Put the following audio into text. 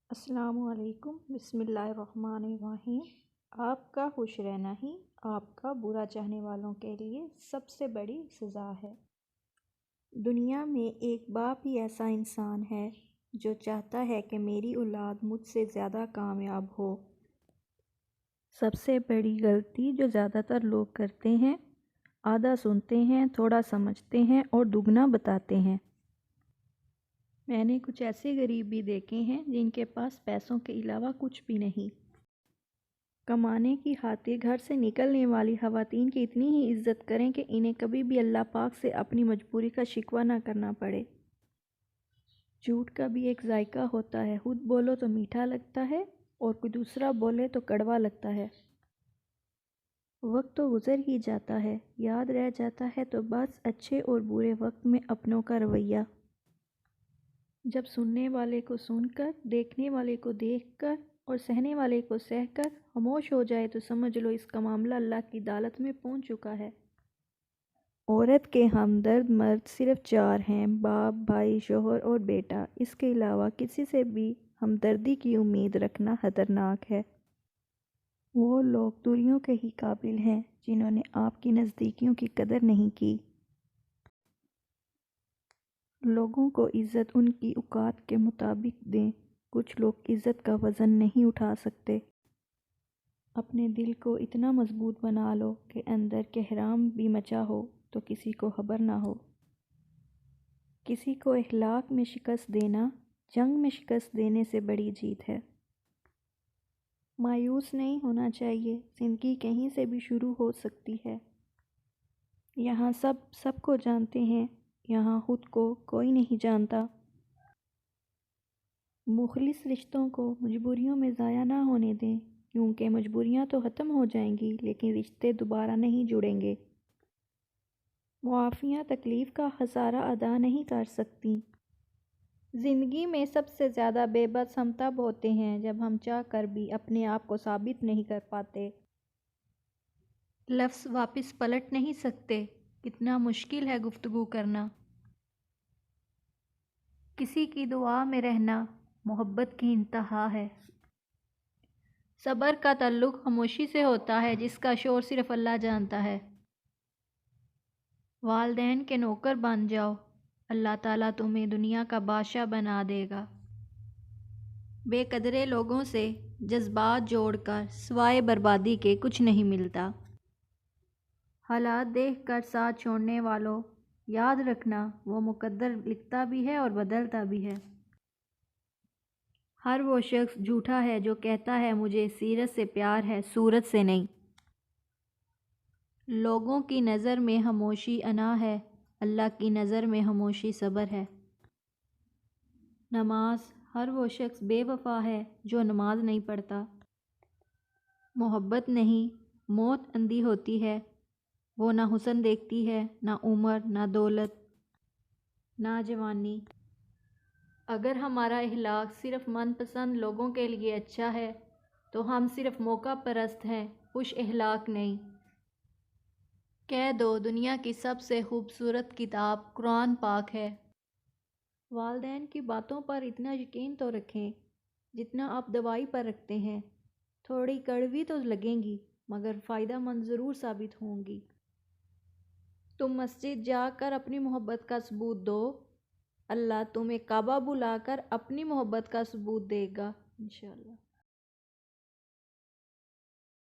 السلام علیکم۔ بسم اللہ الرحمن الرحیم۔ آپ کا خوش رہنا ہی آپ کا برا چاہنے والوں کے لیے سب سے بڑی سزا ہے۔ دنیا میں ایک باپ ہی ایسا انسان ہے جو چاہتا ہے کہ میری اولاد مجھ سے زیادہ کامیاب ہو۔ سب سے بڑی غلطی جو زیادہ تر لوگ کرتے ہیں، آدھا سنتے ہیں، تھوڑا سمجھتے ہیں اور دگنا بتاتے ہیں۔ میں نے کچھ ایسے غریب بھی دیکھے ہیں جن کے پاس پیسوں کے علاوہ کچھ بھی نہیں۔ کمانے کی خاطر گھر سے نکلنے والی خواتین کی اتنی ہی عزت کریں کہ انہیں کبھی بھی اللہ پاک سے اپنی مجبوری کا شکوہ نہ کرنا پڑے۔ جھوٹ کا بھی ایک ذائقہ ہوتا ہے، خود بولو تو میٹھا لگتا ہے اور کوئی دوسرا بولے تو کڑوا لگتا ہے۔ وقت تو گزر ہی جاتا ہے، یاد رہ جاتا ہے تو بس اچھے اور برے وقت میں اپنوں کا رویہ۔ جب سننے والے کو سن کر، دیکھنے والے کو دیکھ کر اور سہنے والے کو سہ کر خاموش ہو جائے تو سمجھ لو اس کا معاملہ اللہ کی عدالت میں پہنچ چکا ہے۔ عورت کے ہمدرد مرد صرف 4 ہیں: باپ، بھائی، شوہر اور بیٹا۔ اس کے علاوہ کسی سے بھی ہمدردی کی امید رکھنا خطرناک ہے۔ وہ لوگ دوریوں کے ہی قابل ہیں جنہوں نے آپ کی نزدیکیوں کی قدر نہیں کی۔ لوگوں کو عزت ان کی اوقات کے مطابق دیں۔ کچھ لوگ عزت کا وزن نہیں اٹھا سکتے۔ اپنے دل کو اتنا مضبوط بنا لو کہ اندر کہرام بھی مچا ہو تو کسی کو خبر نہ ہو۔ کسی کو اخلاق میں شکست دینا جنگ میں شکست دینے سے بڑی جیت ہے۔ مایوس نہیں ہونا چاہیے، زندگی کہیں سے بھی شروع ہو سکتی ہے۔ یہاں سب کو جانتے ہیں، یہاں خود کو کوئی نہیں جانتا۔ مخلص رشتوں کو مجبوریوں میں ضائع نہ ہونے دیں، کیونکہ مجبوریاں تو ختم ہو جائیں گی لیکن رشتے دوبارہ نہیں جڑیں گے۔ معافیاں تکلیف کا خسارہ ادا نہیں کر سکتیں۔ زندگی میں سب سے زیادہ بے بس ہم تب ہوتے ہیں جب ہم چاہ کر بھی اپنے آپ کو ثابت نہیں کر پاتے۔ لفظ واپس پلٹ نہیں سکتے، کتنا مشکل ہے گفتگو کرنا۔ کسی کی دعا میں رہنا محبت کی انتہا ہے۔ صبر کا تعلق خاموشی سے ہوتا ہے جس کا شور صرف اللہ جانتا ہے۔ والدین کے نوکر بن جاؤ، اللہ تعالیٰ تمہیں دنیا کا بادشاہ بنا دے گا۔ بے قدرے لوگوں سے جذبات جوڑ کر سوائے بربادی کے کچھ نہیں ملتا۔ حالات دیکھ کر ساتھ چھوڑنے والوں، یاد رکھنا وہ مقدر لکھتا بھی ہے اور بدلتا بھی ہے۔ ہر وہ شخص جھوٹا ہے جو کہتا ہے مجھے سیرت سے پیار ہے، صورت سے نہیں۔ لوگوں کی نظر میں خاموشی انا ہے، اللہ کی نظر میں خاموشی صبر ہے۔ نماز ہر وہ شخص بے وفا ہے جو نماز نہیں پڑھتا۔ محبت نہیں، موت اندھی ہوتی ہے، وہ نہ حسن دیکھتی ہے، نہ عمر، نہ دولت، نہ جوانی۔ اگر ہمارا اخلاق صرف من پسند لوگوں کے لیے اچھا ہے تو ہم صرف موقع پرست ہیں، خوش اخلاق نہیں۔ کہہ دو دنیا کی سب سے خوبصورت کتاب قرآن پاک ہے۔ والدین کی باتوں پر اتنا یقین تو رکھیں جتنا آپ دوائی پر رکھتے ہیں۔ تھوڑی کڑوی تو لگیں گی مگر فائدہ مند ضرور ثابت ہوں گی۔ تم مسجد جا کر اپنی محبت کا ثبوت دو، اللہ تمہیں کعبہ بلا کر اپنی محبت کا ثبوت دے گا انشاءاللہ۔